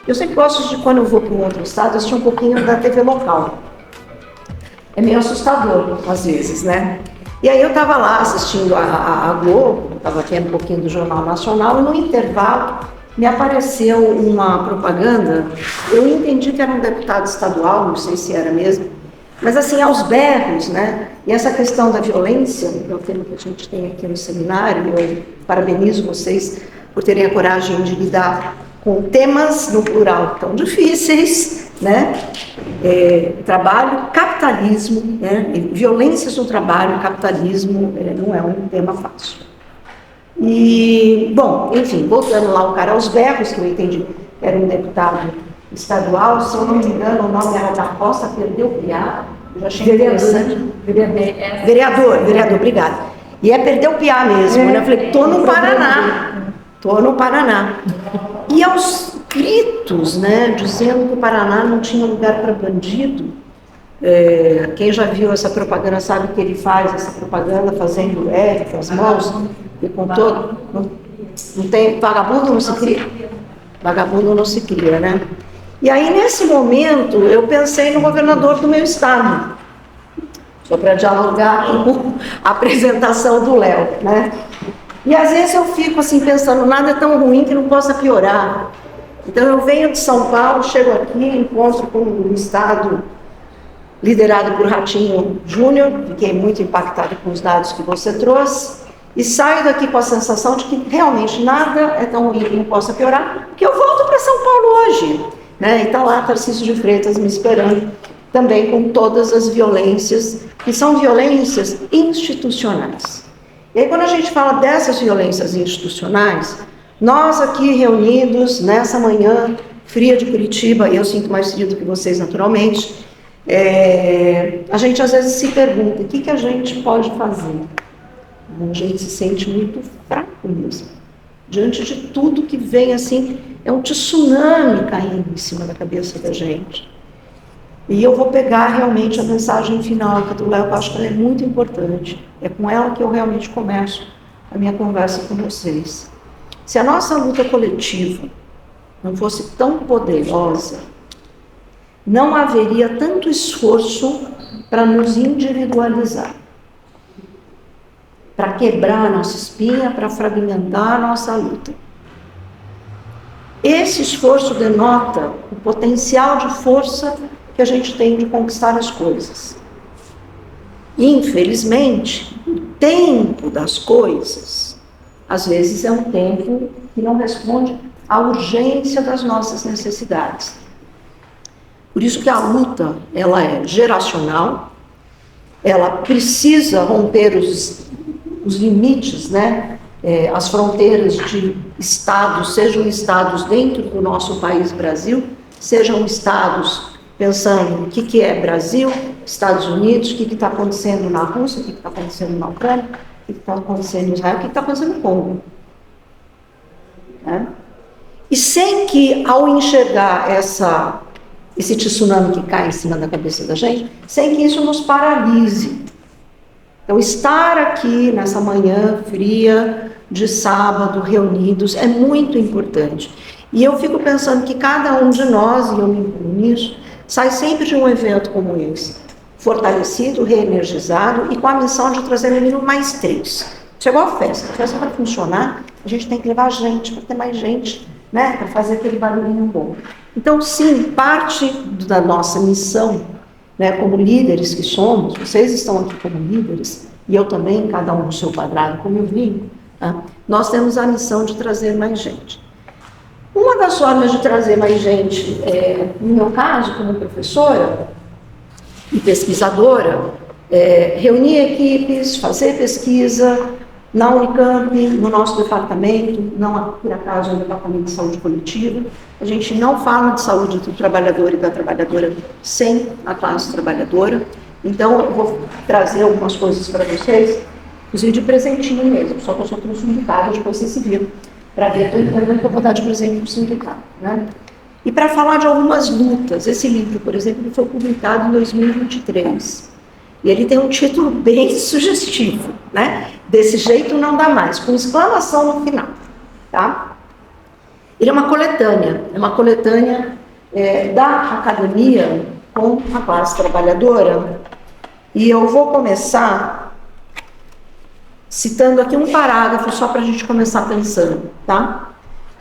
Eu sempre gosto de, quando eu vou para um outro estado, assistir um pouquinho da TV local. É meio assustador, às vezes, né? E aí eu estava lá assistindo a Globo, estava vendo um pouquinho do Jornal Nacional, e no intervalo me apareceu uma propaganda. Eu entendi que era um deputado estadual, não sei se era mesmo, mas assim, aos berros, né? E essa questão da violência, que é o tema que a gente tem aqui no seminário, eu parabenizo vocês por terem a coragem de lidar com temas no plural tão difíceis, né? Trabalho, capitalismo, né? Violências no trabalho, capitalismo, não é um tema fácil. E, bom, enfim, voltando lá o cara aos berros, que eu entendi era um deputado estadual, se eu não me engano, o nome era da Costa, perdeu o piá, eu já achei interessante. Vereador, obrigada. E perdeu o piá mesmo, né? Eu falei, tô no Paraná. E aos gritos, né, dizendo que o Paraná não tinha lugar para bandido. Quem já viu essa propaganda sabe que ele faz essa propaganda fazendo com as mãos e com todo. Não tem, vagabundo não se cria. Vagabundo não se cria, né? E aí, nesse momento, eu pensei no governador do meu estado, só para dialogar com a apresentação do Léo, né? E às vezes eu fico assim pensando, nada é tão ruim que não possa piorar. Então eu venho de São Paulo, chego aqui, encontro com um estado liderado por Ratinho Júnior, fiquei muito impactada com os dados que você trouxe, e saio daqui com a sensação de que realmente nada é tão ruim que não possa piorar, porque eu volto para São Paulo hoje, né? E está lá Tarcísio de Freitas me esperando, também com todas as violências, que são violências institucionais. E aí, quando a gente fala dessas violências institucionais, nós aqui reunidos nessa manhã fria de Curitiba, e eu sinto mais frio do que vocês naturalmente, a gente às vezes se pergunta, o que a gente pode fazer? A gente se sente muito fraco mesmo. Diante de tudo que vem assim, é um tsunami caindo em cima da cabeça da gente. E eu vou pegar realmente a mensagem final aqui do Léo, que eu acho que ela é muito importante. É com ela que eu realmente começo a minha conversa com vocês. Se a nossa luta coletiva não fosse tão poderosa, não haveria tanto esforço para nos individualizar, para quebrar a nossa espinha, para fragmentar a nossa luta. Esse esforço denota o potencial de força que a gente tem de conquistar as coisas. Infelizmente, o tempo das coisas, às vezes, é um tempo que não responde à urgência das nossas necessidades. Por isso que a luta, ela é geracional, ela precisa romper os limites, né? As fronteiras de estados, sejam estados dentro do nosso país Brasil, sejam estados pensando o que é Brasil, Estados Unidos, o que está acontecendo na Rússia, o que está acontecendo na Ucrânia, o que está acontecendo em Israel, o que está acontecendo no Congo. Né? E sem que, ao enxergar esse tsunami que cai em cima da cabeça da gente, sem que isso nos paralise. Então, estar aqui nessa manhã fria de sábado, reunidos, é muito importante. E eu fico pensando que cada um de nós, e eu me incluo nisso, sai sempre de um evento como esse, fortalecido, reenergizado e com a missão de trazer no mínimo mais 3. Chegou a festa para funcionar, a gente tem que levar gente, para ter mais gente, né, para fazer aquele barulhinho bom. Então, sim, parte da nossa missão, né, como líderes que somos, vocês estão aqui como líderes, e eu também, cada um no seu quadrado, como eu vim, tá? Nós temos a missão de trazer mais gente. Uma das formas de trazer mais gente, no meu caso, como professora e pesquisadora, reunir equipes, fazer pesquisa na Unicamp, no nosso departamento, não por acaso é o Departamento de Saúde Coletiva. A gente não fala de saúde do trabalhador e da trabalhadora sem a classe trabalhadora. Então, eu vou trazer algumas coisas para vocês, inclusive de presentinho mesmo, só que eu só trouxe um bocado, depois vocês se viram. Para ver, estou entendendo que eu vou dar de presente para o sindicato, né? e para falar de algumas lutas. Esse livro, por exemplo, foi publicado em 2023. E ele tem um título bem sugestivo, né? Desse jeito não dá mais, com exclamação no final. Tá? Ele é uma coletânea da academia com a classe trabalhadora. E eu vou começar citando aqui um parágrafo só para a gente começar pensando. Tá?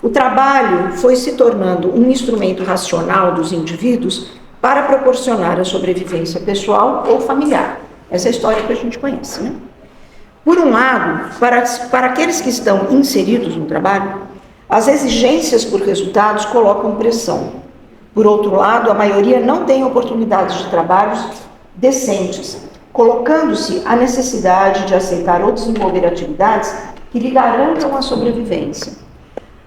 O trabalho foi se tornando um instrumento racional dos indivíduos para proporcionar a sobrevivência pessoal ou familiar. Essa é a história que a gente conhece, né? Por um lado, para aqueles que estão inseridos no trabalho, as exigências por resultados colocam pressão. Por outro lado, a maioria não tem oportunidades de trabalhos decentes, colocando-se a necessidade de aceitar ou desenvolver atividades que lhe garantam a sobrevivência.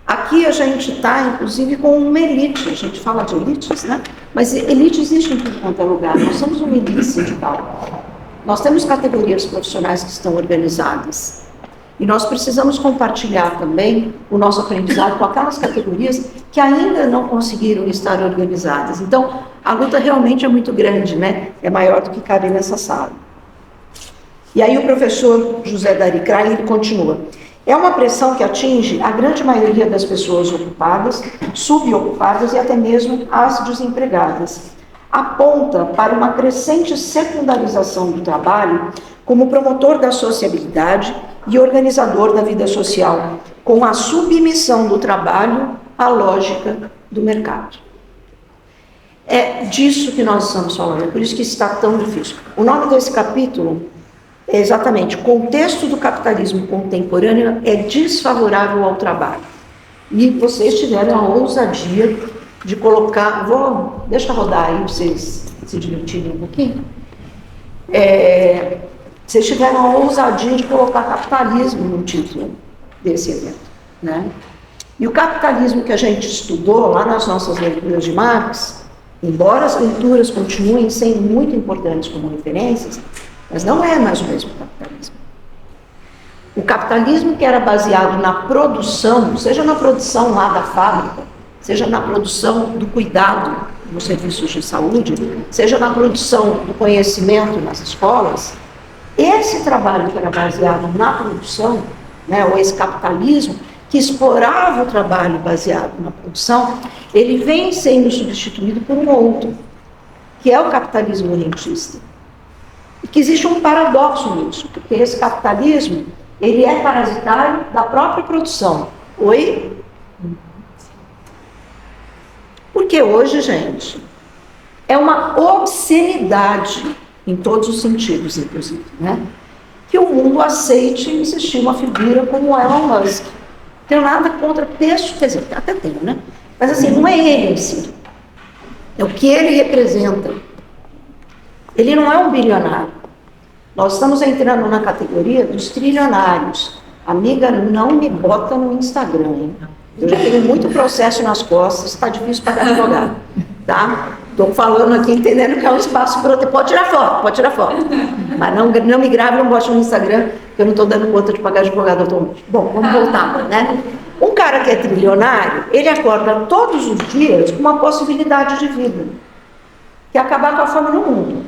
Aqui a gente está, inclusive, com uma elite. A gente fala de elites, né? Mas elite existe em tudo quanto é lugar. Nós somos uma elite sindical. Nós temos categorias profissionais que estão organizadas. E nós precisamos compartilhar também o nosso aprendizado com aquelas categorias que ainda não conseguiram estar organizadas. Então, a luta realmente é muito grande, né? É maior do que cabe nessa sala. E aí o professor José Dari Krain, ele continua. É uma pressão que atinge a grande maioria das pessoas ocupadas, subocupadas e até mesmo as desempregadas. Aponta para uma crescente secundarização do trabalho como promotor da sociabilidade e organizador da vida social, com a submissão do trabalho à lógica do mercado. É disso que nós estamos falando, é por isso que está tão difícil. O nome desse capítulo é exatamente Contexto do Capitalismo Contemporâneo é desfavorável ao trabalho. E vocês tiveram a ousadia de colocar, deixa rodar aí para vocês se divertirem um pouquinho. Vocês tiveram a ousadia de colocar capitalismo no título desse evento, né? E o capitalismo que a gente estudou lá nas nossas leituras de Marx, embora as leituras continuem sendo muito importantes como referências, mas não é mais o mesmo capitalismo. O capitalismo que era baseado na produção, seja na produção lá da fábrica, seja na produção do cuidado nos serviços de saúde, seja na produção do conhecimento nas escolas, esse trabalho que era baseado na produção, né, ou esse capitalismo que explorava o trabalho baseado na produção, ele vem sendo substituído por um outro, que é o capitalismo rentista. E que existe um paradoxo nisso, porque esse capitalismo, ele é parasitário da própria produção. Oi? Porque hoje, gente, é uma obscenidade, em todos os sentidos, inclusive, né? Que o mundo aceite existir uma figura como Elon Musk. Não tenho nada contra pessoas, quer dizer, até tenho, né? Mas assim, não é ele em si. É o que ele representa. Ele não é um bilionário. Nós estamos entrando na categoria dos trilionários. Amiga, não me bota no Instagram, hein? Eu já tenho muito processo nas costas, está difícil pagar advogado, tá? Estou falando aqui, entendendo que é um espaço para... Pode tirar foto. Mas não me grave, não bote no Instagram, que eu não estou dando conta de pagar advogado atualmente. Bom, vamos voltar, né? Um cara que é trilionário, ele acorda todos os dias com uma possibilidade de vida, que é acabar com a fome no mundo.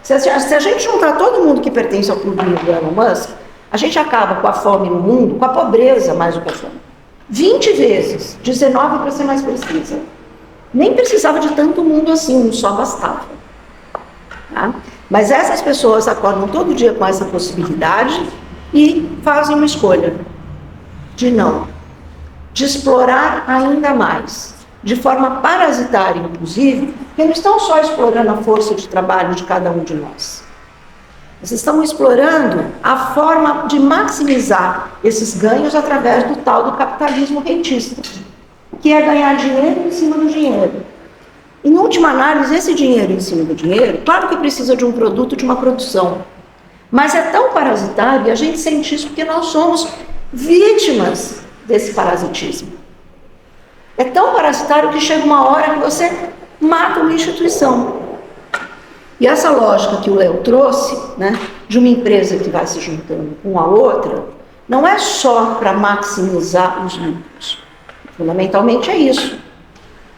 Se a gente juntar todo mundo que pertence ao clubinho do Elon Musk, a gente acaba com a fome no mundo, com a pobreza mais do que a fome. 20 vezes, 19 para ser mais precisa. Nem precisava de tanto mundo assim, um só bastava. Tá? Mas essas pessoas acordam todo dia com essa possibilidade e fazem uma escolha de não, de explorar ainda mais, de forma parasitária, inclusive, porque não estão só explorando a força de trabalho de cada um de nós. Eles estão explorando a forma de maximizar esses ganhos através do tal do capitalismo rentista, que é ganhar dinheiro em cima do dinheiro. Em última análise, esse dinheiro em cima do dinheiro, claro que precisa de um produto, de uma produção, mas é tão parasitário, e a gente sente isso porque nós somos vítimas desse parasitismo. É tão parasitário que chega uma hora que você mata uma instituição. E essa lógica que o Léo trouxe, né, de uma empresa que vai se juntando com a outra, não é só para maximizar os lucros. Fundamentalmente é isso.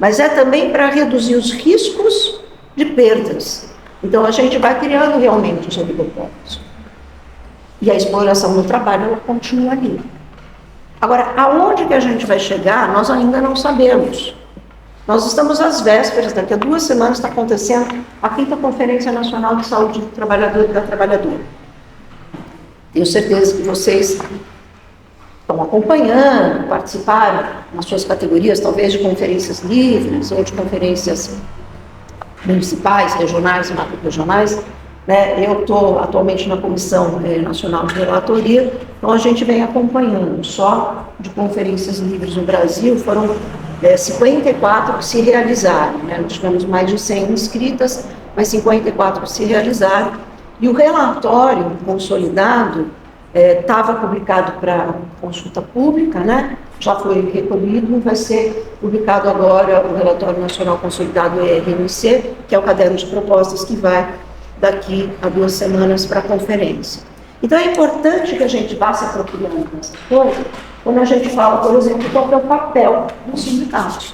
mas é também para reduzir os riscos de perdas. Então, a gente vai criando realmente os oligopólios. E a exploração do trabalho, ela continua ali. Agora, aonde que a gente vai chegar, nós ainda não sabemos. Nós estamos às vésperas, daqui a 2 semanas está acontecendo a 5ª Conferência Nacional de Saúde do Trabalhador e da Trabalhadora. Tenho certeza que vocês estão acompanhando, participaram nas suas categorias, talvez de conferências livres ou de conferências municipais, regionais e macro-regionais. Né? Eu estou atualmente na Comissão Nacional de Relatoria, então a gente vem acompanhando. Só de conferências livres no Brasil foram 54 que se realizaram, né? Nós tivemos mais de 100 inscritas, mas 54 que se realizaram. E o relatório consolidado estava publicado para consulta pública, né? Já foi recolhido, vai ser publicado agora o Relatório Nacional Consolidado ERMC, que é o caderno de propostas que vai daqui a 2 semanas para a conferência. Então é importante que a gente vá se apropriando dessa coisa, quando a gente fala, por exemplo, qual é o papel do sindicato.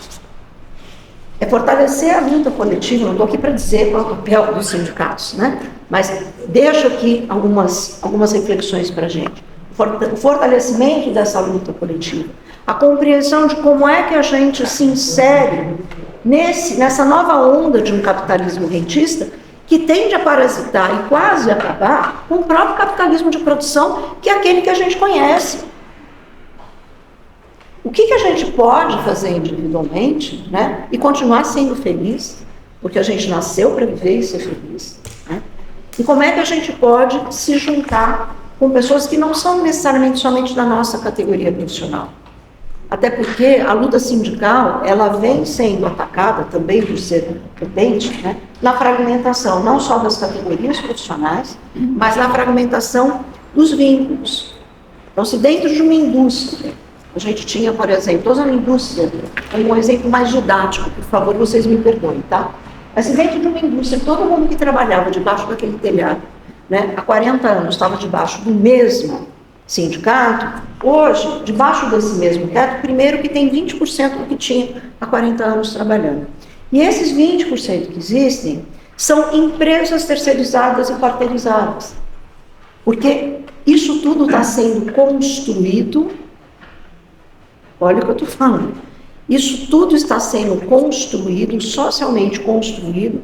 É fortalecer a luta coletiva, não estou aqui para dizer qual é o papel dos sindicatos, né? Mas deixo aqui algumas reflexões para a gente. O fortalecimento dessa luta coletiva, a compreensão de como é que a gente se insere nessa nova onda de um capitalismo rentista que tende a parasitar e quase acabar com o próprio capitalismo de produção, que é aquele que a gente conhece. O que a gente pode fazer individualmente, né, e continuar sendo feliz, porque a gente nasceu para viver e ser feliz, né? E como é que a gente pode se juntar com pessoas que não são necessariamente somente da nossa categoria profissional. Até porque a luta sindical, ela vem sendo atacada também por ser potente, né, na fragmentação, não só das categorias profissionais, mas na fragmentação dos vínculos. Então, se dentro de uma indústria, a gente tinha, por exemplo, toda uma indústria, um exemplo mais didático, por favor, vocês me perdoem, tá? Mas se dentro de uma indústria, todo mundo que trabalhava debaixo daquele telhado, né, há 40 anos estava debaixo do mesmo sindicato, hoje, debaixo desse mesmo teto, primeiro que tem 20% do que tinha há 40 anos trabalhando. E esses 20% que existem são empresas terceirizadas e quarteirizadas. Porque isso tudo está sendo construído, olha o que eu estou falando, isso tudo está sendo construído, socialmente construído,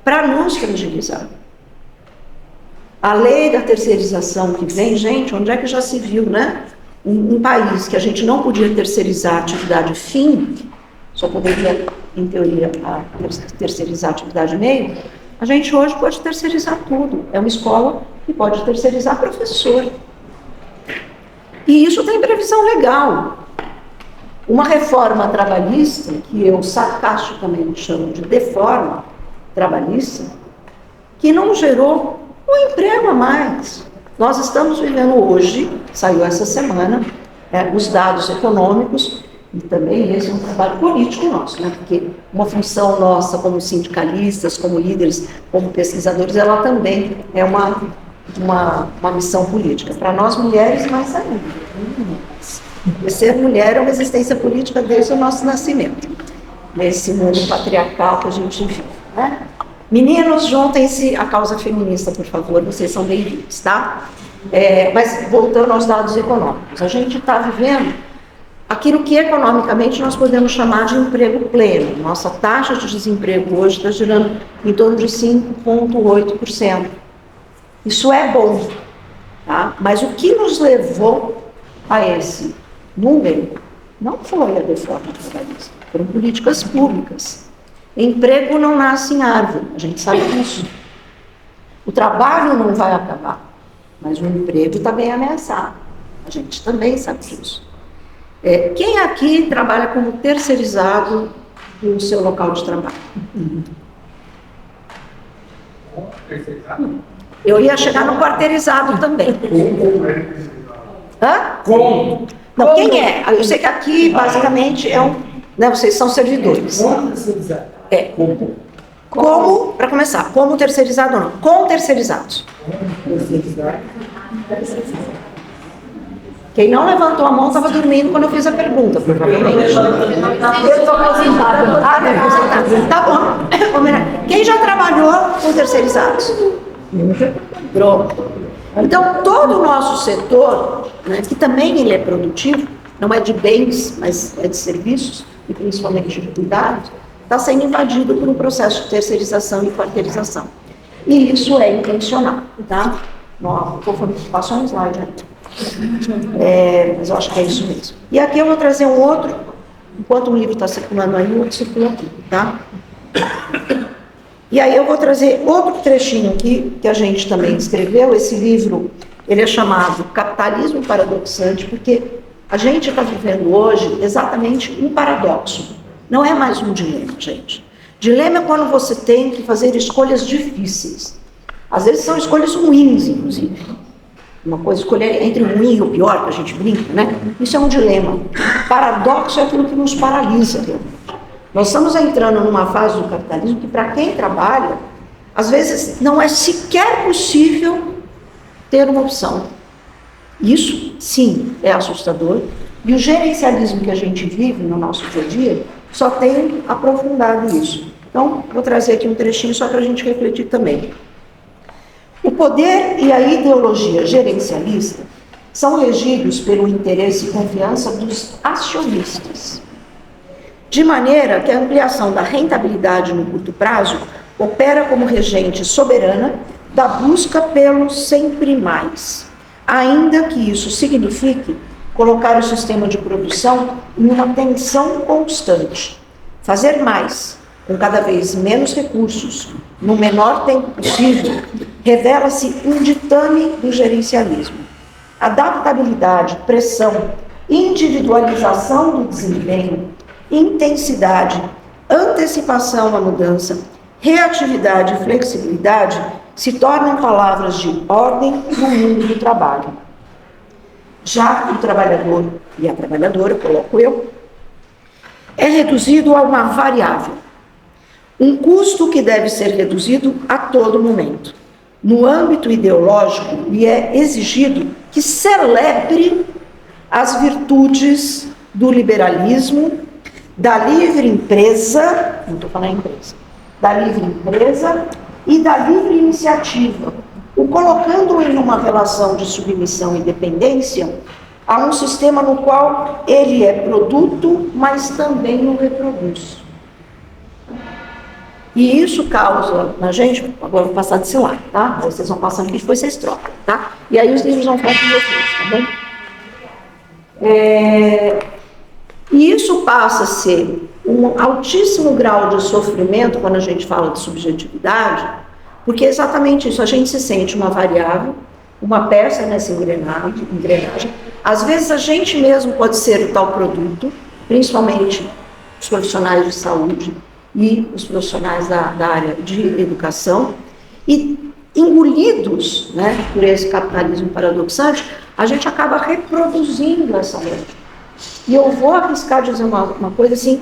para nos fragilizar. A lei da terceirização que vem, gente, onde é que já se viu, né? Um país que a gente não podia terceirizar a atividade fim, só poderia, em teoria, terceirizar a atividade meio, a gente hoje pode terceirizar tudo. É uma escola que pode terceirizar professor. E isso tem previsão legal. Uma reforma trabalhista, que eu sarcasticamente chamo de deforma trabalhista, que não gerou um emprego a mais. Nós estamos vivendo hoje, saiu essa semana, os dados econômicos, e também esse é um trabalho político nosso, né? Porque uma função nossa como sindicalistas, como líderes, como pesquisadores, ela também é uma missão política. Para nós mulheres, mais ainda. E ser mulher é uma existência política desde o nosso nascimento, nesse mundo patriarcal que a gente vive, né? Meninos, juntem-se à causa feminista, por favor, vocês são bem-vindos, tá? Mas voltando aos dados econômicos, a gente está vivendo aquilo que economicamente nós podemos chamar de emprego pleno. Nossa taxa de desemprego hoje está girando em torno de 5,8%. Isso é bom, tá? Mas o que nos levou a esse número não foi a reforma trabalhista, foram políticas públicas. Emprego não nasce em árvore, a gente sabe disso. O trabalho não vai acabar, mas o emprego está bem ameaçado. A gente também sabe disso. Quem aqui trabalha como terceirizado no seu local de trabalho? Eu ia chegar no quarteirizado também. Hã? Como? Não, quem é? Eu sei que aqui, basicamente, né, vocês são servidores. Como, para começar, como terceirizado ou não? Com terceirizados. Quem não levantou a mão estava dormindo quando eu fiz a pergunta, provavelmente. Eu estou aposentada. Ah, deve aposentar. Tá bom. Quem já trabalhou com terceirizados? Pronto. Então, todo o nosso setor, né, que também ele é produtivo, não é de bens, mas é de serviços, e principalmente de cuidados, está sendo invadido por um processo de terceirização e quarteirização. E isso é intencional, tá? Passou um slide, né? Mas eu acho que é isso mesmo. E aqui eu vou trazer um outro, enquanto o livro está circulando aí, o outro circula aqui, tá? E aí eu vou trazer outro trechinho aqui, que a gente também escreveu. Esse livro, ele é chamado Capitalismo Paradoxante, porque a gente está vivendo hoje exatamente um paradoxo. Não é mais um dilema, gente. Dilema é quando você tem que fazer escolhas difíceis. Às vezes são escolhas ruins, inclusive. Uma coisa, escolher entre o ruim e o pior, que a gente brinca, né? Isso é um dilema. Paradoxo é aquilo que nos paralisa, realmente. Nós estamos entrando numa fase do capitalismo que, para quem trabalha, às vezes não é sequer possível ter uma opção. Isso, sim, é assustador. E o gerencialismo que a gente vive no nosso dia a dia só tem aprofundado isso. Então, vou trazer aqui um trechinho só para a gente refletir também. O poder e a ideologia gerencialista são regidos pelo interesse e confiança dos acionistas, de maneira que a ampliação da rentabilidade no curto prazo opera como regente soberana da busca pelo sempre mais, ainda que isso signifique colocar o sistema de produção em uma tensão constante. Fazer mais, com cada vez menos recursos, no menor tempo possível, revela-se um ditame do gerencialismo. Adaptabilidade, pressão, individualização do desempenho, intensidade, antecipação à mudança, reatividade e flexibilidade se tornam palavras de ordem no mundo do trabalho. Já o trabalhador e a trabalhadora, coloco eu, é reduzido a uma variável, um custo que deve ser reduzido a todo momento. No âmbito ideológico, lhe é exigido que celebre as virtudes do liberalismo, da livre empresa, não estou falando empresa, da livre empresa e da livre iniciativa, o colocando em uma relação de submissão e dependência a um sistema no qual ele é produto, mas também o reproduz. E isso causa na gente, agora eu vou passar desse lado, tá? Aí vocês vão passando aqui, depois vocês trocam, tá? E aí os livros vão ficar com vocês, tá bom? E isso passa a ser um altíssimo grau de sofrimento quando a gente fala de subjetividade, porque é exatamente isso, a gente se sente uma variável, uma peça nessa engrenagem. Às vezes a gente mesmo pode ser o tal produto, principalmente os profissionais de saúde e os profissionais da área de educação, e engolidos, né, por esse capitalismo paradoxante, a gente acaba reproduzindo essa lógica. E eu vou arriscar dizer uma coisa assim,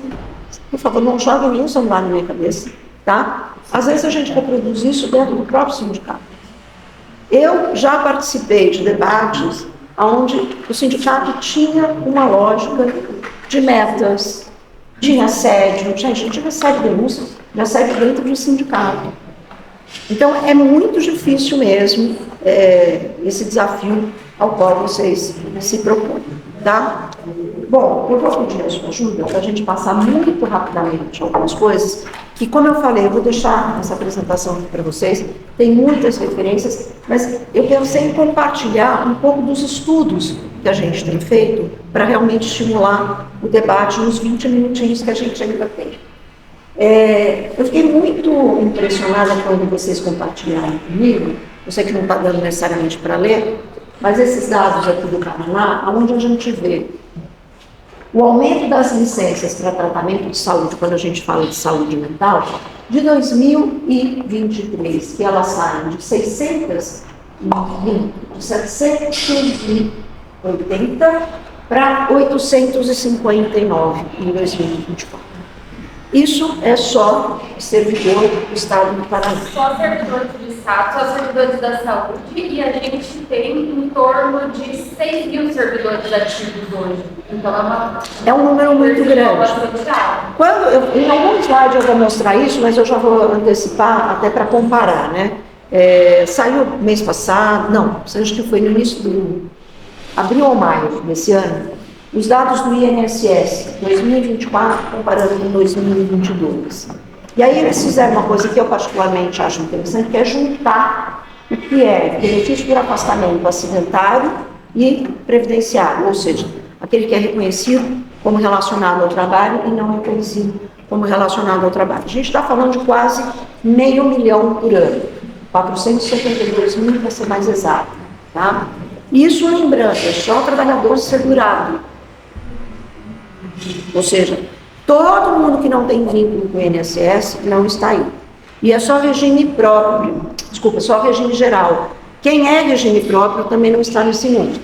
por favor, não joguem nenhum celular na minha cabeça, tá? Às vezes a gente reproduz isso dentro do próprio sindicato. Eu já participei de debates onde o sindicato tinha uma lógica de metas, tinha assédio, gente tinha assédio de denúncia, de assédio dentro do sindicato. Então é muito difícil mesmo esse desafio ao qual vocês se propõem, tá? Bom, eu vou pedir a sua ajuda para a gente passar muito rapidamente algumas coisas, que, como eu falei, eu vou deixar essa apresentação aqui para vocês, tem muitas referências, mas eu quero sempre compartilhar um pouco dos estudos que a gente tem feito para realmente estimular o debate nos 20 minutinhos que a gente ainda tem. Eu fiquei muito impressionada quando vocês compartilharam comigo, eu sei que não está dando necessariamente para ler, mas esses dados aqui do Paraná, onde a gente vê o aumento das licenças para tratamento de saúde, quando a gente fala de saúde mental, de 2023, que elas saem de 780 para 859 em 2024. Isso é só servidor do Estado do Paraná. Só servidores do Estado, só servidores da saúde, e a gente tem em torno de 6 mil servidores ativos hoje. Então é um número muito grande. Em algum slide eu vou mostrar isso, mas eu já vou antecipar até para comparar, né? Saiu mês passado, não, acho que foi no início do abril ou maio desse ano, os dados do INSS 2024 comparando com 2022. E aí eles fizeram uma coisa que eu particularmente acho interessante, que é juntar o que é benefício por afastamento acidentário e previdenciário, ou seja, aquele que é reconhecido como relacionado ao trabalho e não reconhecido como relacionado ao trabalho. A gente está falando de quase 500 mil por ano, 472 mil para ser mais exato. Tá? Isso, lembrando, é só trabalhador segurado. Ou seja, todo mundo que não tem vínculo com o INSS não está aí. E é só regime próprio, só regime geral. Quem é regime próprio também não está nesse número.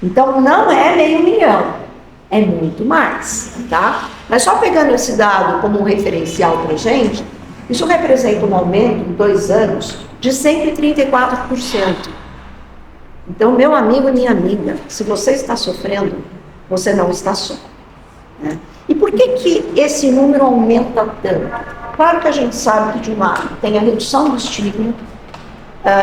Então, não é 500 mil, é muito mais, tá? Mas só pegando esse dado como um referencial para a gente, isso representa um aumento em 2 anos de 134%. Então, meu amigo e minha amiga, se você está sofrendo, você não está só. Né? E por que esse número aumenta tanto? Claro que a gente sabe que, de um lado, tem a redução do estigma.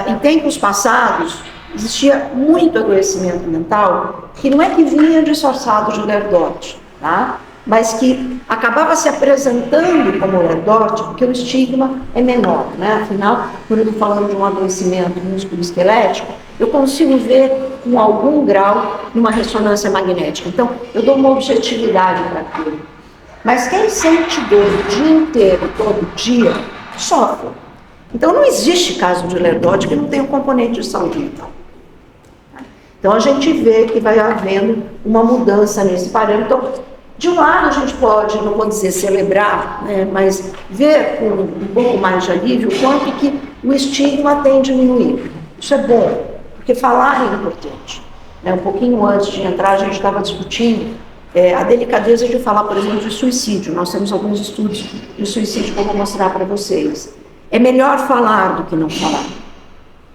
Em tempos passados, existia muito adoecimento mental, que não é que vinha disfarçado de lerdose, tá? Mas que acabava se apresentando como lerdose, porque o estigma é menor. Né? Afinal, quando eu estou falando de um adoecimento musculoesquelético, eu consigo ver com algum grau numa ressonância magnética. Então, eu dou uma objetividade para aquilo. Mas quem sente dor o dia inteiro, todo dia, sofre. Então, não existe caso de lerdose que não tenha um componente de saúde mental. Então, a gente vê que vai havendo uma mudança nesse parâmetro. Então, de um lado, a gente pode, não vou dizer celebrar, né, mas ver com um pouco mais de alívio o quanto que o estigma tem diminuído. Isso é bom, porque falar é importante. Um pouquinho antes de entrar, a gente estava discutindo a delicadeza de falar, por exemplo, de suicídio. Nós temos alguns estudos de suicídio que eu vou mostrar para vocês. É melhor falar do que não falar,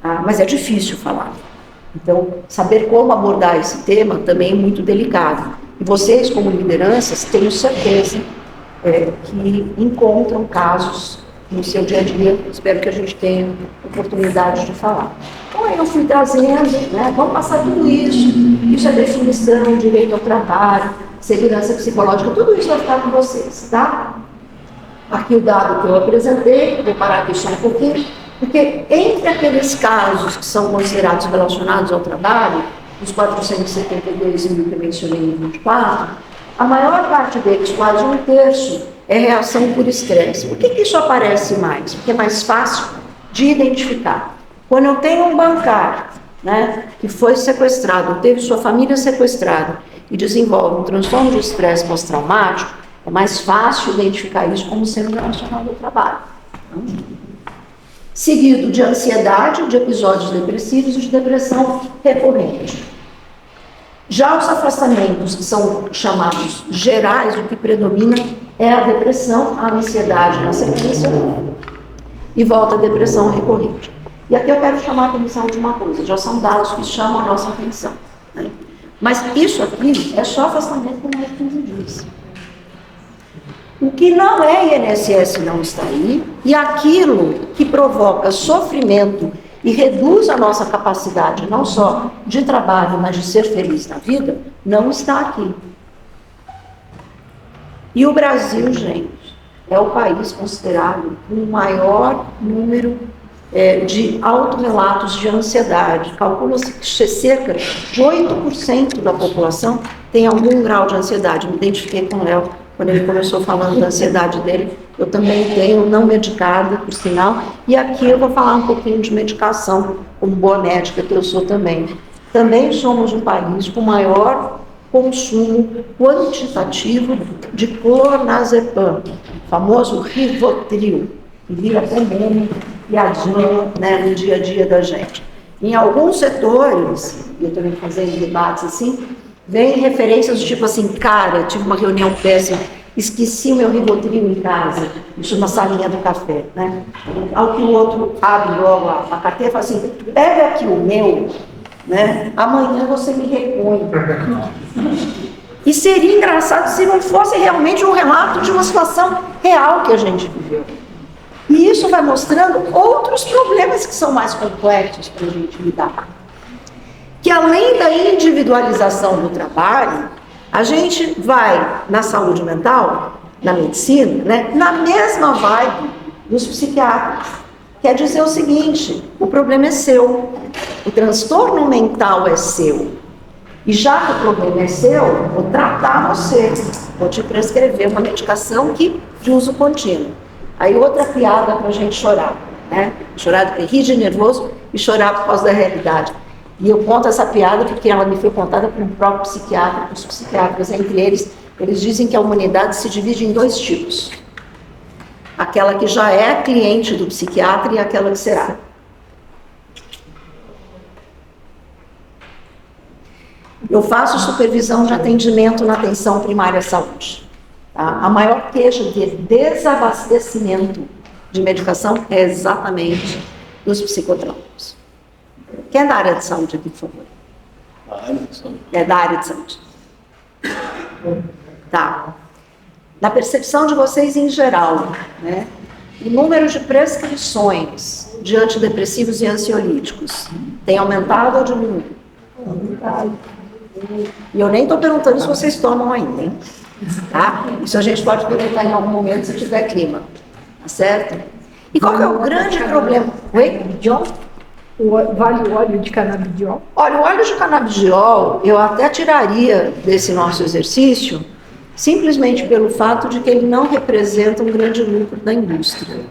tá? Mas é difícil falar. Então, saber como abordar esse tema também é muito delicado. E vocês, como lideranças, tenho certeza que encontram casos no seu dia a dia. Espero que a gente tenha oportunidade de falar. Então, aí eu fui trazendo, né, vamos passar tudo isso. Isso é definição, direito ao trabalho, segurança psicológica, tudo isso vai ficar com vocês, tá? Aqui o dado que eu apresentei, vou parar aqui só um pouquinho, porque entre aqueles casos que são considerados relacionados ao trabalho, os 472 mil que eu mencionei em 24, a maior parte deles, quase 1/3, é reação por estresse. Por que isso aparece mais? Porque é mais fácil de identificar. Quando eu tenho um bancário, né, que foi sequestrado, teve sua família sequestrada e desenvolve um transtorno de estresse pós-traumático, é mais fácil identificar isso como sendo relacionado ao trabalho. Seguido de ansiedade, de episódios depressivos e de depressão recorrente. Já os afastamentos, que são chamados gerais, o que predomina é a depressão, a ansiedade na sequência e volta a depressão recorrente. E aqui eu quero chamar a atenção de uma coisa, já são dados que chamam a nossa atenção. Né? Mas isso aqui é só afastamento por mais de 15 dias. O que não é INSS não está aí, e aquilo que provoca sofrimento e reduz a nossa capacidade, não só de trabalho, mas de ser feliz na vida, não está aqui. E o Brasil, gente, é o país considerado com o maior número de autorrelatos de ansiedade. Calcula-se que cerca de 8% da população tem algum grau de ansiedade. Me identifiquei com o Léo quando ele começou falando da ansiedade dele. Eu também tenho, não medicada, por sinal. E aqui eu vou falar um pouquinho de medicação, como boa médica que eu sou também. Também somos um país com maior consumo quantitativo de clonazepam, famoso Rivotril, que vira também piadinha, né, no dia a dia da gente. Em alguns setores, eu também fazendo debates assim, vem referências do tipo assim, cara, tive uma reunião péssima esqueci o meu Rivotril em casa, isso na salinha do café, né? Ao que o outro abre logo a carteira e fala assim, pega aqui o meu, né? Amanhã você me repõe. E seria engraçado se não fosse realmente um relato de uma situação real que a gente viveu. E isso vai mostrando outros problemas que são mais complexos para a gente lidar. Que além da individualização do trabalho, a gente vai na saúde mental, na medicina, né, na mesma vibe dos psiquiatras. Quer dizer o seguinte, o problema é seu, o transtorno mental é seu. E já que o problema é seu, vou tratar você, vou te prescrever uma medicação de uso contínuo. Aí outra piada para a gente chorar, né? Chorar, rir de nervoso e chorar por causa da realidade. E eu conto essa piada porque ela me foi contada por um próprio psiquiatra, os psiquiatras, entre eles dizem que a humanidade se divide em dois tipos. Aquela que já é cliente do psiquiatra e aquela que será. Eu faço supervisão de atendimento na atenção primária à saúde. Tá? A maior queixa de desabastecimento de medicação é exatamente dos psicotrópicos. Quem é da área de saúde aqui, por favor? Da área de saúde. É da área de saúde. Tá. Na percepção de vocês em geral, né? O número de prescrições de antidepressivos e ansiolíticos tem aumentado ou diminuído? E eu nem estou perguntando se vocês tomam ainda, hein? Tá? Isso a gente pode perguntar em algum momento se tiver clima. Tá certo? E qual que é o grande problema? Oi? John? Vale o óleo de canabidiol? Olha, o óleo de canabidiol eu até tiraria desse nosso exercício, simplesmente pelo fato de que ele não representa um grande lucro da indústria.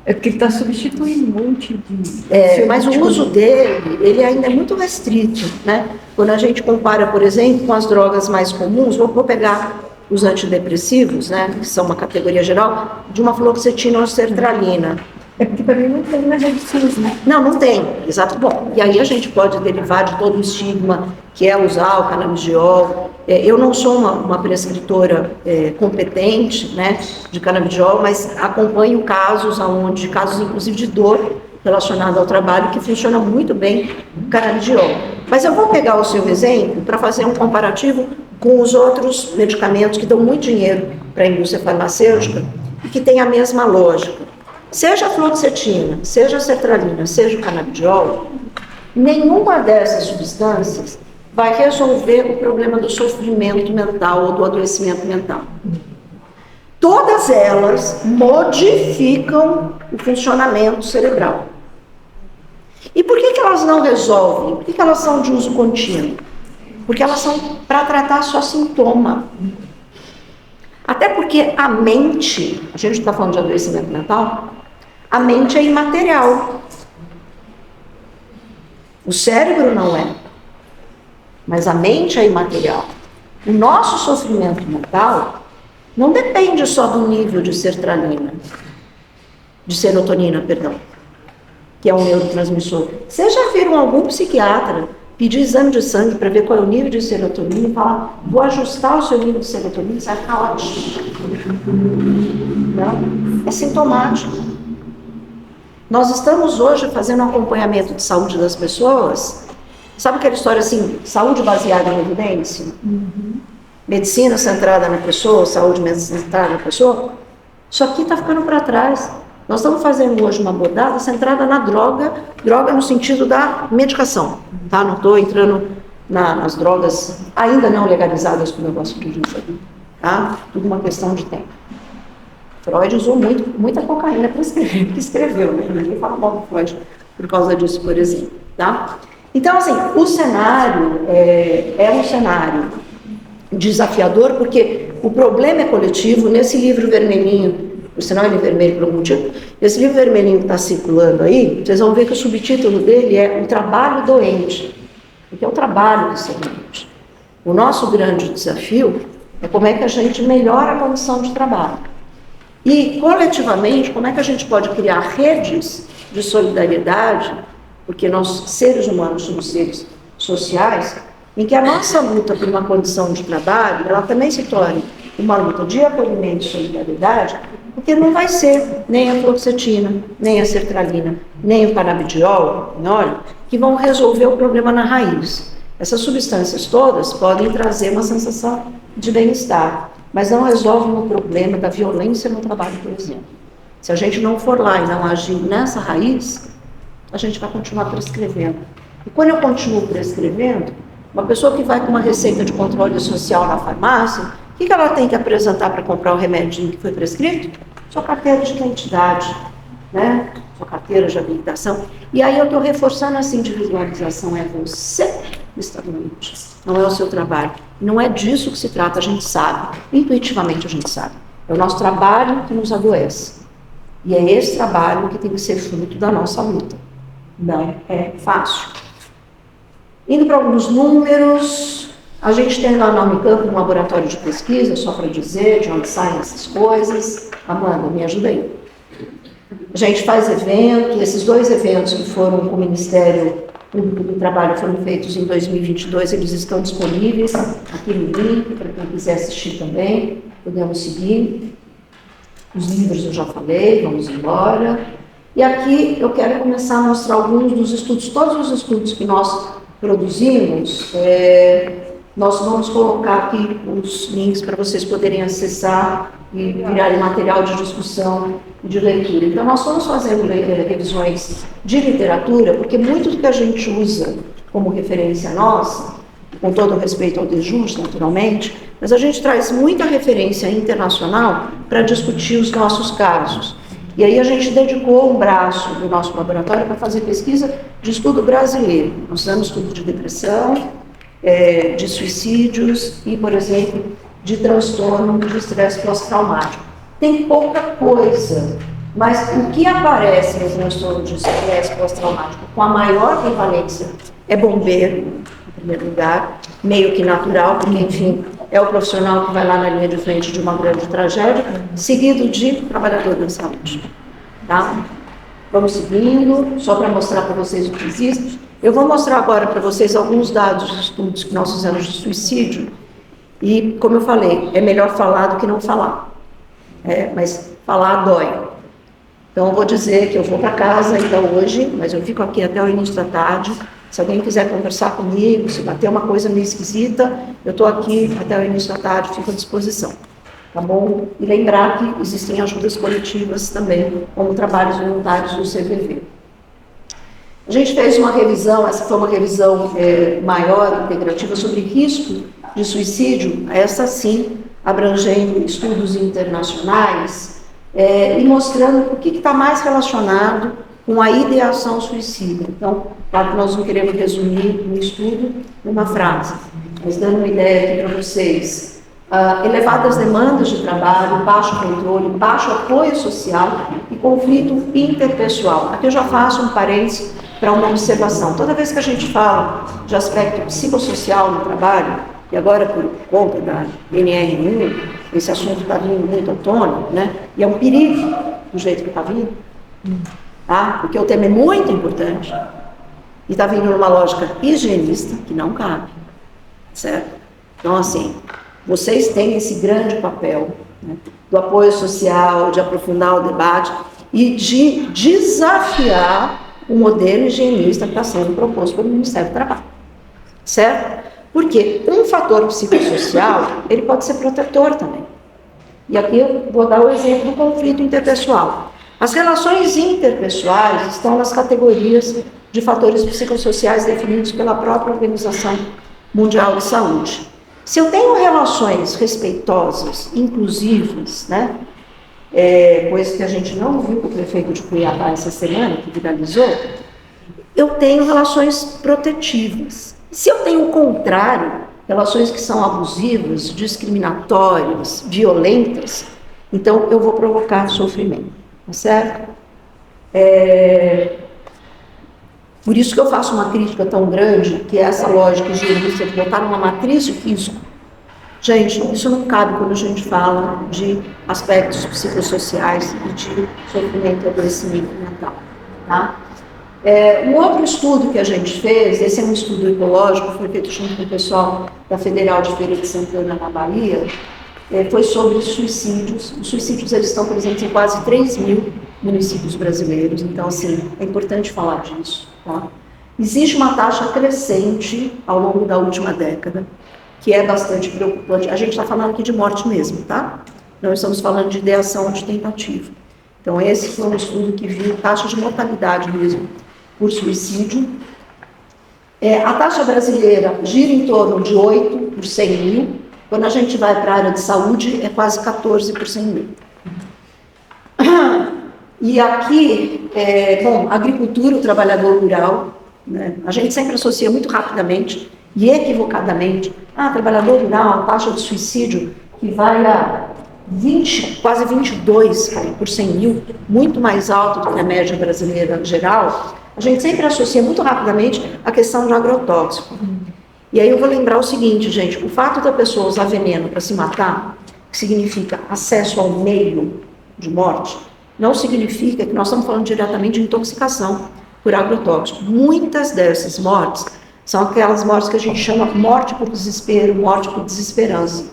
É porque ele está substituindo um monte de... Mas o uso dele, ele ainda é muito restrito, né? Quando a gente compara, por exemplo, com as drogas mais comuns, vou pegar os antidepressivos, né, que são uma categoria geral, de uma fluoxetina ou sertralina. É porque também não tem na medicina, né? Não tem, exato. Bom, e aí a gente pode derivar de todo o estigma que é usar o canabidiol. Eu não sou uma prescritora competente, né, de canabidiol, mas acompanho casos inclusive de dor relacionada ao trabalho, que funciona muito bem o canabidiol. Mas eu vou pegar o seu exemplo para fazer um comparativo com os outros medicamentos que dão muito dinheiro para a indústria farmacêutica e que tem a mesma lógica. Seja a fluoxetina, seja a sertralina, seja o canabidiol, nenhuma dessas substâncias vai resolver o problema do sofrimento mental ou do adoecimento mental. Todas elas modificam o funcionamento cerebral. E por que elas não resolvem? Por que elas são de uso contínuo? Porque elas são para tratar só sintoma. Até porque a mente, a gente está falando de adoecimento mental, a mente é imaterial. O cérebro não é. Mas a mente é imaterial. O nosso sofrimento mental não depende só do nível de serotonina, que é um neurotransmissor. Vocês já viram algum psiquiatra pedir exame de sangue para ver qual é o nível de serotonina e falar, vou ajustar o seu nível de serotonina, você vai ficar ótimo. Não, é sintomático. Nós estamos hoje fazendo um acompanhamento de saúde das pessoas. Sabe aquela história assim, saúde baseada em evidência? Medicina centrada na pessoa, saúde centrada na pessoa? Isso aqui está ficando para trás. Nós estamos fazendo hoje uma abordagem centrada na droga no sentido da medicação, tá? Não estou entrando nas drogas ainda não legalizadas, como eu gosto de dizer, tá? Tudo uma questão de tempo. Freud usou muita cocaína para escrever, que escreveu, né? Ninguém fala mal do Freud por causa disso, por exemplo, tá? Então, assim, o cenário é um cenário desafiador, porque o problema é coletivo. Nesse livro vermelhinho, por sinal ele é vermelho por algum motivo, esse livro vermelhinho que está circulando aí, vocês vão ver que o subtítulo dele é O Trabalho Doente, porque é o trabalho do ser doente. O nosso grande desafio é como é que a gente melhora a condição de trabalho. E, coletivamente, como é que a gente pode criar redes de solidariedade, porque nós, seres humanos, somos seres sociais, em que a nossa luta por uma condição de trabalho, ela também se torne uma luta de acolhimento e solidariedade, porque não vai ser nem a fluoxetina, nem a sertralina, nem o canabidiol, que vão resolver o problema na raiz. Essas substâncias todas podem trazer uma sensação de bem-estar, mas não resolvem o problema da violência no trabalho, por exemplo. Se a gente não for lá e não agir nessa raiz, a gente vai continuar prescrevendo. E quando eu continuo prescrevendo, uma pessoa que vai com uma receita de controle social na farmácia, o que ela tem que apresentar para comprar o remedinho que foi prescrito? Sua carteira de identidade, né? Sua carteira de habilitação. E aí eu estou reforçando essa individualização, é você que está doente, não é o seu trabalho. Não é disso que se trata, a gente sabe, intuitivamente a gente sabe. É o nosso trabalho que nos adoece. E é esse trabalho que tem que ser fruto da nossa luta. Não é fácil. Indo para alguns números, a gente tem lá na Unicamp um laboratório de pesquisa, só para dizer de onde saem essas coisas. Amanda, me ajuda aí. A gente faz eventos, esses 2 eventos que foram com o Ministério Público do Trabalho foram feitos em 2022, eles estão disponíveis aqui no link, para quem quiser assistir também, podemos seguir. Os livros eu já falei, vamos embora. E aqui eu quero começar a mostrar alguns dos estudos, todos os estudos que nós produzimos, nós vamos colocar aqui os links para vocês poderem acessar e virarem material de discussão e de leitura. Então, nós estamos fazendo revisões de literatura, porque muito do que a gente usa como referência nossa, com todo o respeito ao DEJUS, naturalmente, mas a gente traz muita referência internacional para discutir os nossos casos. E aí a gente dedicou um braço do nosso laboratório para fazer pesquisa de estudo brasileiro. Nós fizemos estudo de depressão, de suicídios e, por exemplo, de transtorno de estresse pós-traumático. Tem pouca coisa, mas o que aparece no transtorno de estresse pós-traumático com a maior prevalência é bombeiro, em primeiro lugar, meio que natural, porque, enfim, é o profissional que vai lá na linha de frente de uma grande tragédia, seguido de trabalhador da saúde. Tá? Vamos seguindo, só para mostrar para vocês o que existe. Eu vou mostrar agora para vocês alguns dados de estudos que nós fizemos de suicídio. E, como eu falei, é melhor falar do que não falar. Mas falar dói. Então, eu vou dizer que eu vou para casa ainda hoje, mas eu fico aqui até o início da tarde. Se alguém quiser conversar comigo, se bater uma coisa meio esquisita, eu estou aqui até o início da tarde, fico à disposição. Tá bom? E lembrar que existem ajudas coletivas também, como trabalhos voluntários do CVV. A gente fez uma revisão, essa foi uma revisão maior, integrativa, sobre risco de suicídio, essa sim, abrangendo estudos internacionais, e mostrando o que está mais relacionado com a ideação suicida. Então, claro que nós não queremos resumir um estudo numa frase, mas dando uma ideia aqui para vocês. Elevadas demandas de trabalho, baixo controle, baixo apoio social e conflito interpessoal. Aqui eu já faço um parênteses para uma observação. Toda vez que a gente fala de aspecto psicossocial no trabalho, e agora por conta da NR1, esse assunto está vindo muito à tona, né? E é um perigo do jeito que está vindo, tá? Porque o tema é muito importante e está vindo numa lógica higienista que não cabe, certo? Então, assim, vocês têm esse grande papel, né, do apoio social, de aprofundar o debate e de desafiar o modelo higienista que está sendo proposto pelo Ministério do Trabalho, certo? Porque um fator psicossocial, ele pode ser protetor também. E aqui eu vou dar o exemplo do conflito interpessoal. As relações interpessoais estão nas categorias de fatores psicossociais definidos pela própria Organização Mundial de Saúde. Se eu tenho relações respeitosas, inclusivas, né, coisa que a gente não viu com o prefeito de Cuiabá essa semana, que viralizou, eu tenho relações protetivas. Se eu tenho o contrário, relações que são abusivas, discriminatórias, violentas, então eu vou provocar sofrimento, tá certo? Por isso que eu faço uma crítica tão grande, que é essa lógica higienista de botar numa matriz de risco. Gente, isso não cabe quando a gente fala de aspectos psicossociais e de sofrimento e adoecimento mental, tá? Um outro estudo que a gente fez, esse é um estudo ecológico, foi feito junto com o pessoal da Federal de Feira de Santana, na Bahia, foi sobre suicídios. Os suicídios eles estão presentes em quase 3 mil municípios brasileiros, então, assim, é importante falar disso. Tá? Existe uma taxa crescente ao longo da última década, que é bastante preocupante. A gente está falando aqui de morte mesmo, tá? Não estamos falando de ideação ou de tentativa. Então, esse foi um estudo que viu taxa de mortalidade mesmo por suicídio. A taxa brasileira gira em torno de 8 por 100 mil. Quando a gente vai para a área de saúde, é quase 14 por 100 mil. E aqui, agricultura, o trabalhador rural, né? A gente sempre associa muito rapidamente e equivocadamente, trabalhador rural, taxa de suicídio que vai a 20, quase 22 por 100 mil, muito mais alto do que a média brasileira em geral. A gente sempre associa muito rapidamente a questão do agrotóxico. E aí eu vou lembrar o seguinte, gente, o fato da pessoa usar veneno para se matar, que significa acesso ao meio de morte, não significa que nós estamos falando diretamente de intoxicação por agrotóxico. Muitas dessas mortes são aquelas mortes que a gente chama morte por desespero, morte por desesperança,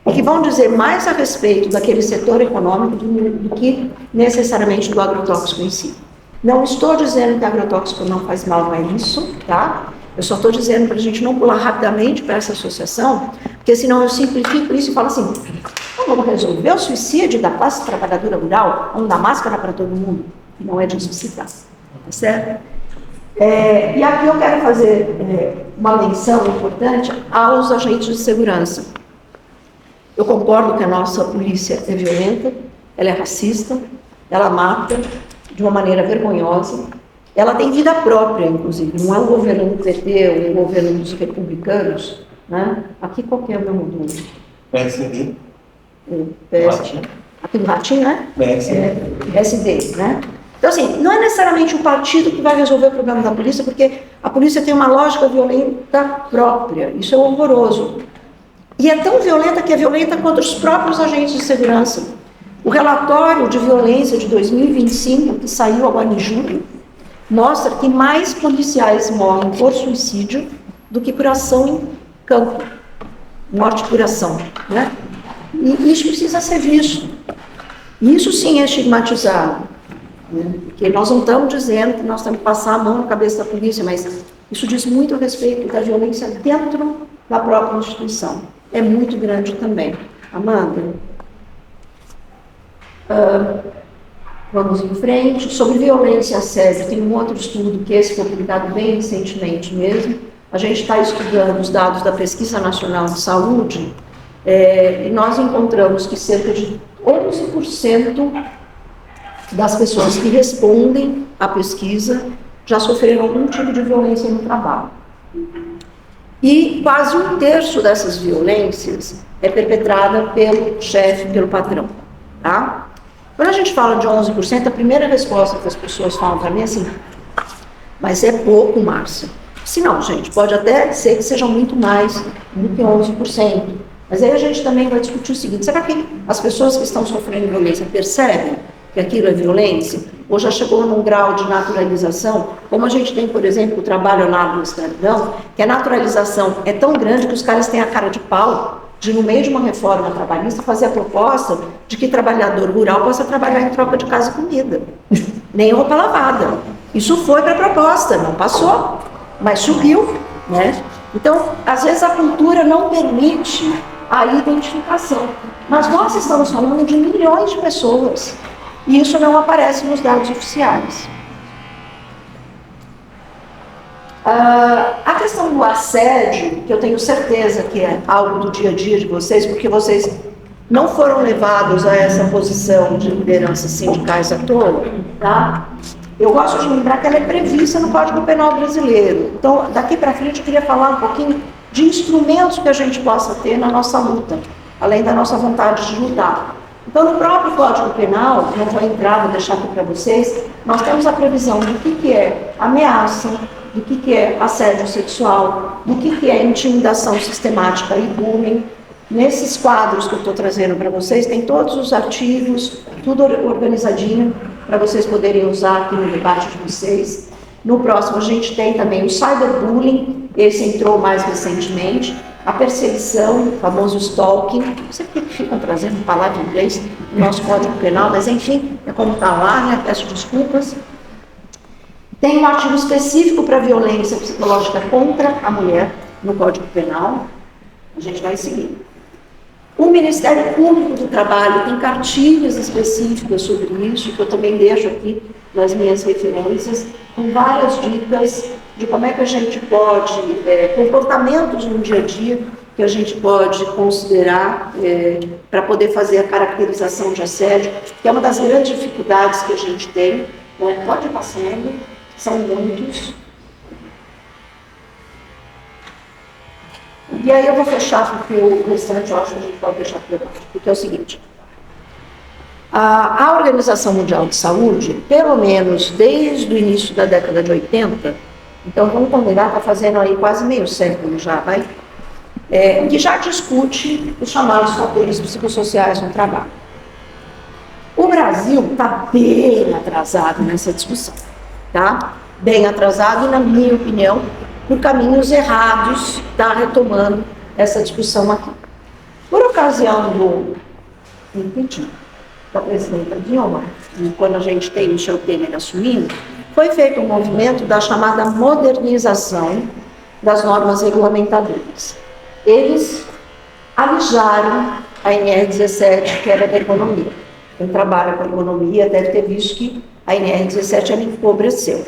e que vão dizer mais a respeito daquele setor econômico do que necessariamente do agrotóxico em si. Não estou dizendo que agrotóxico não faz mal, não é isso, tá? Eu só estou dizendo para a gente não pular rapidamente para essa associação, porque senão eu simplifico isso e falo assim, vamos resolver o suicídio da classe trabalhadora rural, vamos dar máscara para todo mundo, e não é disso que se trata, tá certo? E aqui eu quero fazer uma menção importante aos agentes de segurança. Eu concordo que a nossa polícia é violenta, ela é racista, ela mata de uma maneira vergonhosa, ela tem vida própria, inclusive, não é um governo do PT ou um governo dos republicanos, né? Aqui qual que é o meu modelo? PSD. PSD. Aqui do Ratinho, né? PSD, né? Então, assim, não é necessariamente o partido que vai resolver o problema da polícia, porque a polícia tem uma lógica violenta própria, isso é horroroso. E é tão violenta que é violenta contra os próprios agentes de segurança. O relatório de violência de 2025, que saiu agora em julho, mostra que mais policiais morrem por suicídio do que por ação em campo. Morte por ação, né? E isso precisa ser visto. Isso sim é estigmatizado, né? Porque nós não estamos dizendo que nós temos que passar a mão na cabeça da polícia, mas isso diz muito a respeito da violência dentro da própria instituição. É muito grande também. Amanda? Vamos em frente. Sobre violência e assédio, tem um outro estudo que esse foi publicado bem recentemente mesmo. A gente está estudando os dados da Pesquisa Nacional de Saúde e nós encontramos que cerca de 11% das pessoas que respondem à pesquisa já sofreram algum tipo de violência no trabalho. E quase 1/3 dessas violências é perpetrada pelo chefe, pelo patrão. Tá? Quando a gente fala de 11%, a primeira resposta que as pessoas falam para mim é assim, mas é pouco, Márcia. Se não, gente, pode até ser que sejam muito mais do que 11%. Mas aí a gente também vai discutir o seguinte, será que as pessoas que estão sofrendo violência percebem que aquilo é violência? Ou já chegou num grau de naturalização, como a gente tem, por exemplo, o trabalho análogo à escravidão, que a naturalização é tão grande que os caras têm a cara de pau de, no meio de uma reforma trabalhista, fazer a proposta de que trabalhador rural possa trabalhar em troca de casa e comida, nem roupa lavada. Isso foi para a proposta, não passou, mas subiu, né? Então, às vezes a cultura não permite a identificação, mas nós estamos falando de milhões de pessoas, e isso não aparece nos dados oficiais. A questão do assédio, que eu tenho certeza que é algo do dia a dia de vocês, porque vocês não foram levados a essa posição de lideranças sindicais à toa, tá? Eu gosto de lembrar que ela é prevista no Código Penal brasileiro. Então, daqui para frente, eu queria falar um pouquinho de instrumentos que a gente possa ter na nossa luta, além da nossa vontade de lutar. Então, no próprio Código Penal, não vou entrar, vou deixar aqui para vocês, nós temos a previsão do que é ameaça, do que é assédio sexual, do que é intimidação sistemática e bullying. Nesses quadros que eu estou trazendo para vocês, tem todos os artigos, tudo organizadinho, para vocês poderem usar aqui no debate de vocês. No próximo, a gente tem também o cyberbullying, esse entrou mais recentemente, a perseguição, o famoso stalking, não sei porque ficam trazendo palavra em inglês no nosso Código Penal, mas enfim, é como está lá, né? Peço desculpas. Tem um artigo específico para violência psicológica contra a mulher no Código Penal. A gente vai seguir. O Ministério Público do Trabalho tem cartilhas específicas sobre isso, que eu também deixo aqui nas minhas referências, com várias dicas de como é que a gente pode, comportamentos no dia a dia, que a gente pode considerar para poder fazer a caracterização de assédio, que é uma das grandes dificuldades que a gente tem. Né? Pode ir passando, são muitos. E aí eu vou fechar, porque o restante eu acho que a gente pode deixar para debaixo, porque é o seguinte. A Organização Mundial de Saúde, pelo menos desde o início da década de 80, então vamos combinar, está fazendo aí quase meio século já, vai? Que já discute os chamados fatores psicossociais no trabalho. O Brasil está bem atrasado nessa discussão, tá? Bem atrasado e, na minha opinião, por caminhos errados, está retomando essa discussão aqui. Por ocasião do impeachment da presidenta Dilma, e quando a gente tem o Michel Temer assumindo, foi feito um movimento da chamada modernização das normas regulamentadoras. Eles alijaram a NR17, que era da economia. Quem trabalha com economia deve ter visto que a NR17 ela empobreceu.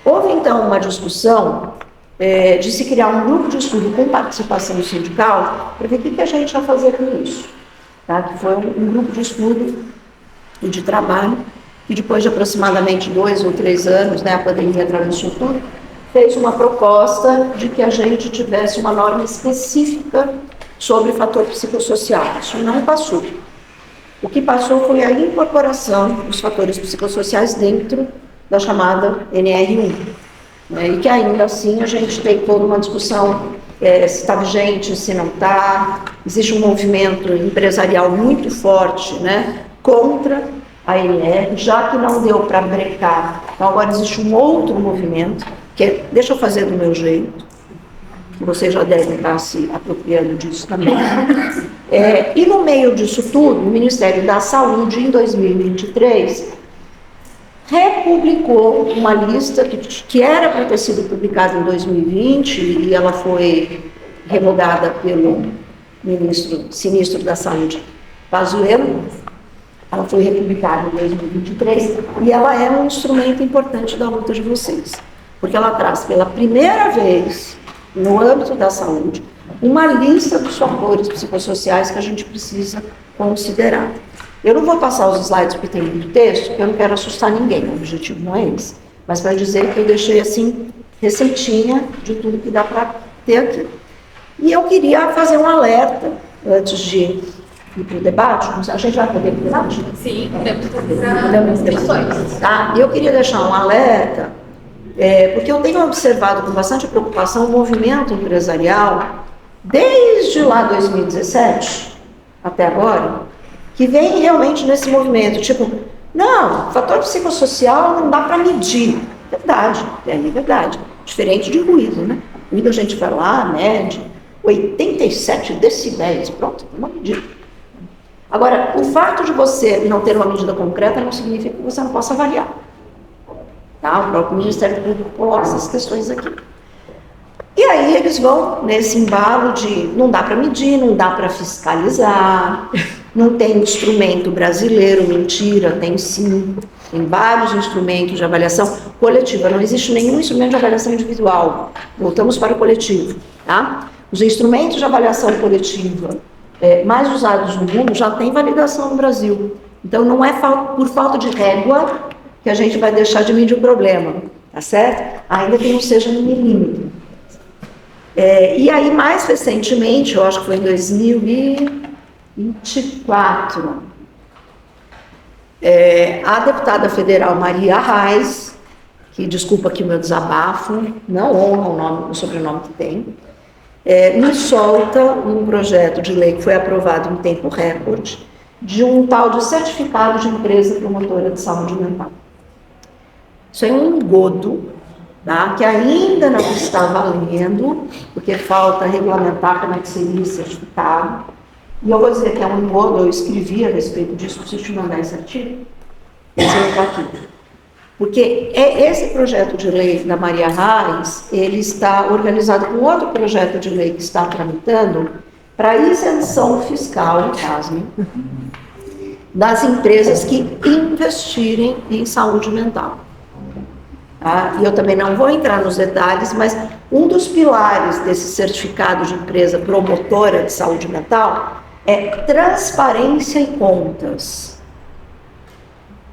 Houve, então, uma discussão de se criar um grupo de estudo com participação sindical para ver o que a gente ia fazer com isso. Tá? Que foi um grupo de estudo e de trabalho, e depois de aproximadamente 2 ou 3 anos, né, a pandemia atravessou tudo, fez uma proposta de que a gente tivesse uma norma específica sobre fator psicossocial. Isso não passou. O que passou foi a incorporação dos fatores psicossociais dentro da chamada NR1. Né, e que ainda assim a gente tem toda uma discussão se está vigente, se não está. Existe um movimento empresarial muito forte, né, contra a NR, já que não deu para brecar. Então agora existe um outro movimento, que é, deixa eu fazer do meu jeito, que vocês já devem estar se apropriando disso também. E no meio disso tudo, o Ministério da Saúde, em 2023, republicou uma lista que era para ter sido publicada em 2020 e ela foi revogada pelo ministro da Saúde, Pazuello. Ela foi republicada em 2023 e ela é um instrumento importante da luta de vocês, porque ela traz pela primeira vez, no âmbito da saúde, uma lista dos fatores psicossociais que a gente precisa considerar. Eu não vou passar os slides porque tem muito texto, porque eu não quero assustar ninguém, o objetivo não é esse. Mas para dizer que eu deixei assim, receitinha de tudo que dá para ter aqui. E eu queria fazer um alerta, antes de ir para o debate. A gente vai poder ir para o debate? Sim, podemos discussões. Tá? E eu queria deixar um alerta, porque eu tenho observado com bastante preocupação o movimento empresarial, desde lá 2017 até agora, que vem realmente nesse movimento, tipo, não, fator psicossocial não dá para medir. Verdade, é verdade. Diferente de ruído, né? Ruído a gente vai lá, mede 87 decibéis, pronto, tem uma medida. Agora, o fato de você não ter uma medida concreta não significa que você não possa avaliar. Tá? O próprio Ministério Público coloca essas questões aqui. E aí eles vão nesse embalo de não dá para medir, não dá para fiscalizar, não tem instrumento brasileiro, mentira, tem sim. Tem vários instrumentos de avaliação coletiva, não existe nenhum instrumento de avaliação individual. Voltamos para o coletivo. Tá? Os instrumentos de avaliação coletiva mais usados no mundo já têm validação no Brasil. Então não é por falta de régua que a gente vai deixar de medir o problema, tá certo? Ainda que não seja no milímetro. E aí, mais recentemente, eu acho que foi em 2024, a deputada federal Maria Reis, que desculpa aqui o meu desabafo, não honra o sobrenome que tem, me solta um projeto de lei que foi aprovado em tempo recorde, de um tal de certificado de empresa promotora de saúde mental. Isso é um engodo tá? Que ainda não está valendo, porque falta regulamentar como é que seria esse certificado. E eu vou dizer que é um engodo, eu escrevi a respeito disso, preciso te mandar esse artigo. Esse é aqui. Porque esse projeto de lei da Maria Reis, ele está organizado com outro projeto de lei que está tramitando para isenção fiscal, pasmem, das empresas que investirem em saúde mental. Tá? E eu também não vou entrar nos detalhes, mas um dos pilares desse certificado de empresa promotora de saúde mental é transparência e contas.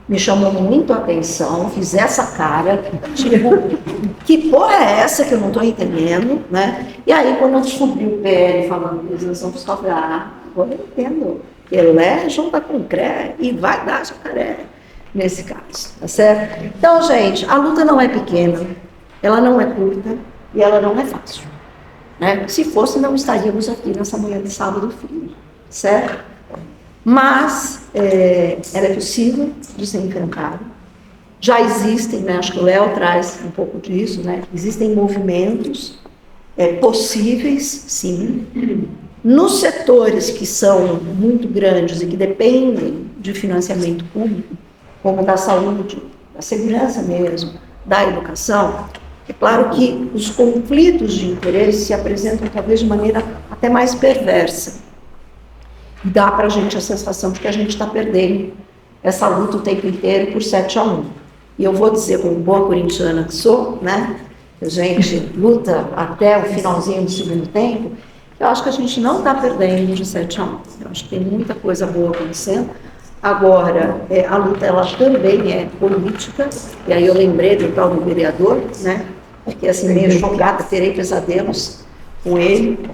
Me chamou muito a atenção, fiz essa cara, tipo, que porra é essa que eu não estou entendendo, né? E aí, quando eu descobri o PL falando de isenção fiscal, eu falei, agora eu entendo. Ele junta com CRE e vai dar jacaré nesse caso, tá certo? Então, gente, a luta não é pequena, ela não é curta e ela não é fácil, né? Se fosse, não estaríamos aqui nessa manhã de sábado frio, certo? Mas ela é possível de ser enfrentada. Já existem, né, acho que o Léo traz um pouco disso, né? Existem movimentos possíveis, sim, nos setores que são muito grandes e que dependem de financiamento público, como da saúde, da segurança mesmo, da educação. É claro que os conflitos de interesse se apresentam talvez de maneira até mais perversa. Dá para a gente a sensação de que a gente está perdendo essa luta o tempo inteiro por 7-1. E eu vou dizer, como boa corintiana que sou, né, que a gente luta até o finalzinho do segundo tempo, eu acho que a gente não está perdendo de 7-1. Eu acho que tem muita coisa boa acontecendo. Agora, a luta ela também é política, e aí eu lembrei do tal do vereador, né, fiquei assim meio chocada, terei pesadelos com ele.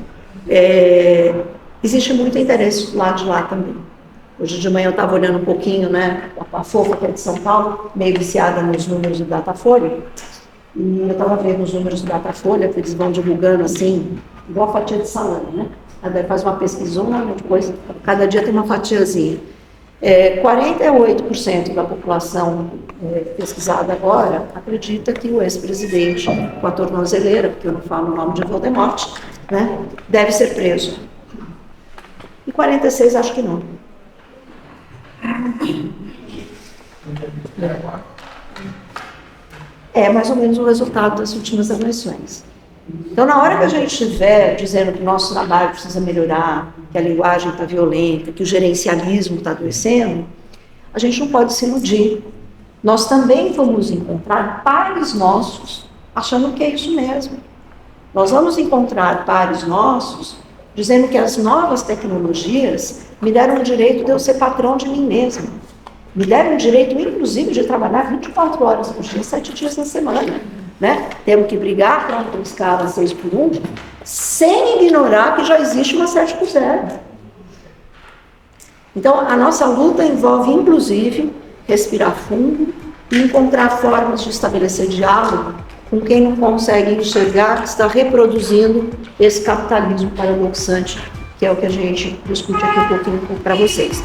Existe muito interesse do lado de lá também. Hoje de manhã eu estava olhando um pouquinho, né, a Fofa, que é de São Paulo, meio viciada nos números do Datafolha, e eu estava vendo os números do Datafolha, que eles vão divulgando assim, igual a fatia de salame, né? Aí faz uma pesquisona, depois, cada dia tem uma fatiazinha. 48% da população pesquisada agora acredita que o ex-presidente, com a tornozeleira, porque eu não falo o nome de Voldemort, né, deve ser preso. E 46 acho que não. É mais ou menos o resultado das últimas eleições. Então, na hora que a gente estiver dizendo que o nosso trabalho precisa melhorar, que a linguagem está violenta, que o gerencialismo está adoecendo, a gente não pode se iludir. Nós também vamos encontrar pares nossos achando que é isso mesmo. Nós vamos encontrar pares nossos dizendo que as novas tecnologias me deram o direito de eu ser patrão de mim mesma. Me deram o direito, inclusive, de trabalhar 24 horas por dia, 7 dias na semana. Né? Temos que brigar para uma escala 6x1, sem ignorar que já existe uma 7x0. Então, a nossa luta envolve, inclusive, respirar fundo e encontrar formas de estabelecer diálogo com quem não consegue enxergar que está reproduzindo esse capitalismo paradoxante, que é o que a gente discute aqui um pouquinho para vocês.